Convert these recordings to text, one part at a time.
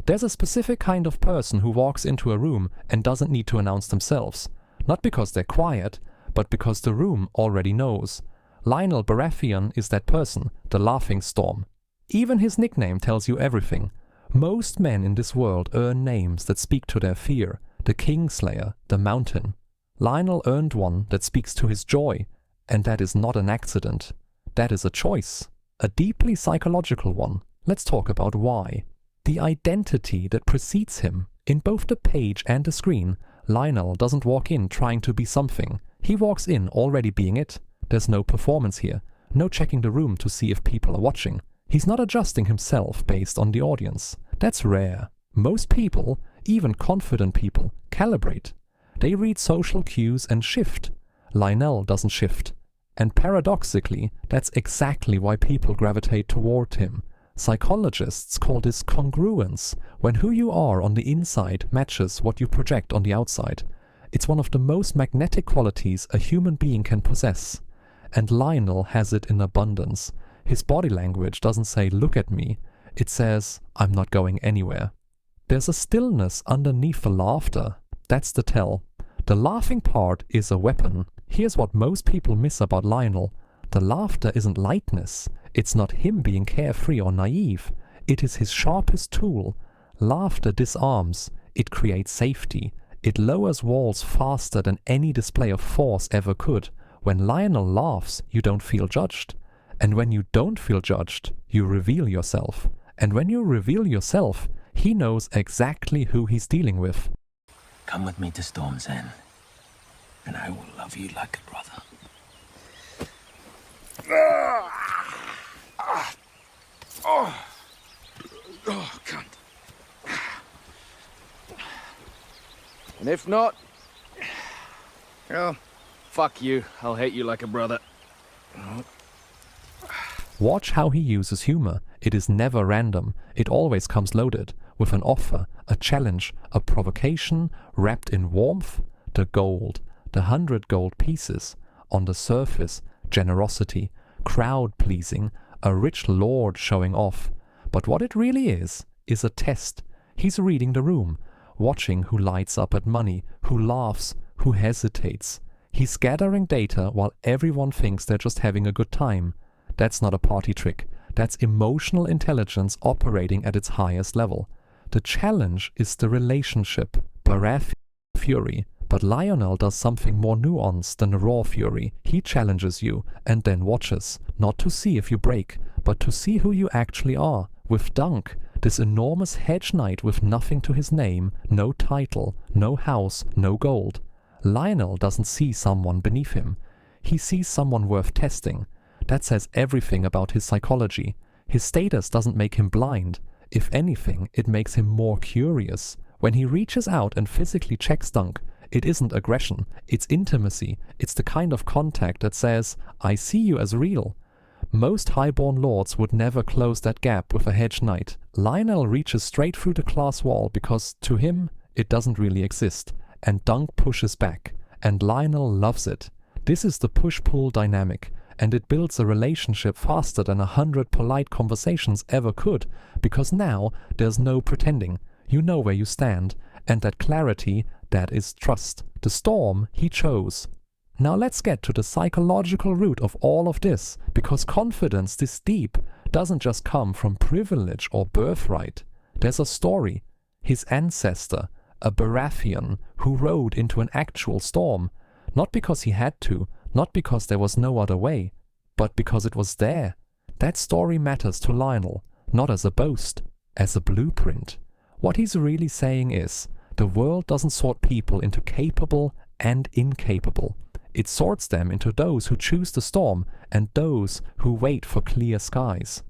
There's a specific kind of person who walks into a room and doesn't need to announce themselves. Not because they're quiet, but because the room already knows. Lyonel Baratheon is that person, the Laughing Storm. Even his nickname tells you everything. Most men in this world earn names that speak to their fear. The Kingslayer, the Mountain. Lyonel earned one that speaks to his joy, and that is not an accident. That is a choice. A deeply psychological one. Let's talk about why. The identity that precedes him. In both the page and the screen, Lyonel doesn't walk in trying to be something. He walks in already being it. There's no performance here. No checking the room to see if people are watching. He's not adjusting himself based on the audience. That's rare. Most people, even confident people, calibrate. They read social cues and shift. Lyonel doesn't shift. And paradoxically, that's exactly why people gravitate toward him. Psychologists call this congruence, when who you are on the inside matches what you project on the outside. It's one of the most magnetic qualities a human being can possess. And Lyonel has it in abundance. His body language doesn't say, "Look at me." It says, "I'm not going anywhere." There's a stillness underneath the laughter. That's the tell. The laughing part is a weapon. Here's what most people miss about Lyonel. The laughter isn't lightness. It's not him being carefree or naive. It is his sharpest tool. Laughter disarms. It creates safety. It lowers walls faster than any display of force ever could. When Lyonel laughs, you don't feel judged. And when you don't feel judged, you reveal yourself. And when you reveal yourself, he knows exactly who he's dealing with. Come with me to Storm's End, and I will love you like a brother. Oh, cunt. And if not, well, fuck you. I'll hate you like a brother. Watch how he uses humor. It is never random. It always comes loaded, with an offer, a challenge, a provocation, wrapped in warmth, the gold, the 100 gold pieces. On the surface, generosity, crowd-pleasing, a rich lord showing off. But what it really is a test. He's reading the room, watching who lights up at money, who laughs, who hesitates. He's gathering data while everyone thinks they're just having a good time. That's not a party trick. That's emotional intelligence operating at its highest level. The challenge is the relationship, Baratheon fury. But Lyonel does something more nuanced than a raw fury. He challenges you and then watches, not to see if you break, but to see who you actually are. With Dunk, this enormous hedge knight with nothing to his name, no title, no house, no gold. Lyonel doesn't see someone beneath him. He sees someone worth testing. That says everything about his psychology. His status doesn't make him blind. If anything, it makes him more curious. When he reaches out and physically checks Dunk, it isn't aggression, it's intimacy. It's the kind of contact that says, "I see you as real." Most highborn lords would never close that gap with a hedge knight. Lyonel reaches straight through the glass wall because, to him, it doesn't really exist. And Dunk pushes back. And Lyonel loves it. This is the push-pull dynamic. And it builds a relationship faster than 100 polite conversations ever could, because now there's no pretending. You know where you stand, and that clarity, that is trust. The storm he chose. Now let's get to the psychological root of all of this, because confidence this deep doesn't just come from privilege or birthright. There's a story. His ancestor, a Baratheon, who rode into an actual storm, not because he had to, not because there was no other way, but because it was there. That story matters to Lyonel, not as a boast, as a blueprint. What he's really saying is, the world doesn't sort people into capable and incapable. It sorts them into those who choose the storm and those who wait for clear skies.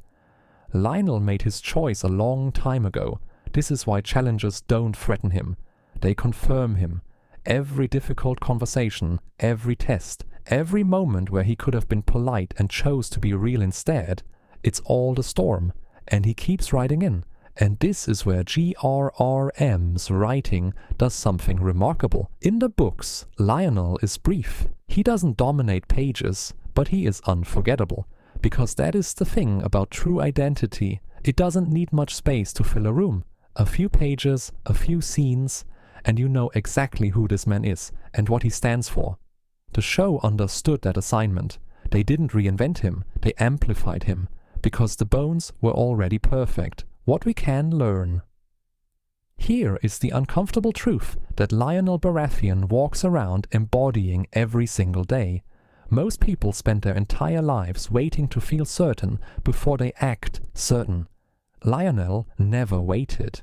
Lyonel made his choice a long time ago. This is why challenges don't threaten him. They confirm him. Every difficult conversation, every test, every moment where he could have been polite and chose to be real instead, it's all the storm, and he keeps riding in. And this is where GRRM's writing does something remarkable. In the books, Lyonel is brief. He doesn't dominate pages, but he is unforgettable. Because that is the thing about true identity. It doesn't need much space to fill a room. A few pages, a few scenes, and you know exactly who this man is and what he stands for. The show understood that assignment. They didn't reinvent him, they amplified him, because the bones were already perfect. What we can learn. Here is the uncomfortable truth that Lyonel Baratheon walks around embodying every single day. Most people spend their entire lives waiting to feel certain before they act certain. Lyonel never waited.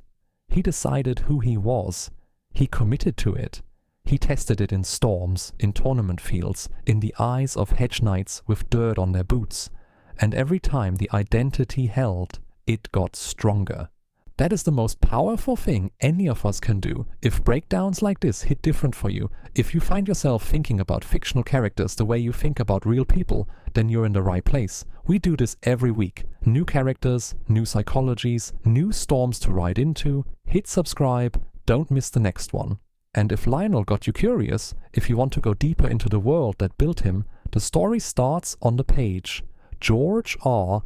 He decided who he was. He committed to it. He tested it in storms, in tournament fields, in the eyes of hedge knights with dirt on their boots. And every time the identity held, it got stronger. That is the most powerful thing any of us can do. If breakdowns like this hit different for you, if you find yourself thinking about fictional characters the way you think about real people, then you're in the right place. We do this every week. New characters, new psychologies, new storms to ride into. Hit subscribe, don't miss the next one. And if Lyonel got you curious, if you want to go deeper into the world that built him, the story starts on the page. George R.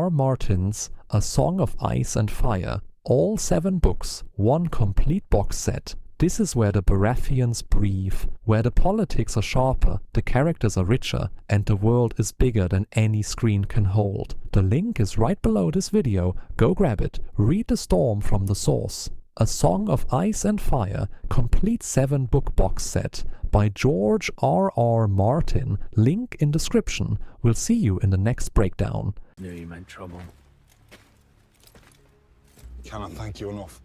Martin's A Song of Ice and Fire. All 7 books, one complete box set. This is where the Baratheons breathe, where the politics are sharper, the characters are richer, and the world is bigger than any screen can hold. The link is right below this video. Go grab it. Read the storm from the source. A Song of Ice and Fire, complete 7-book box set by George R. Martin. Link in description. We'll see you in the next breakdown. Knew you meant trouble. Cannot thank you enough.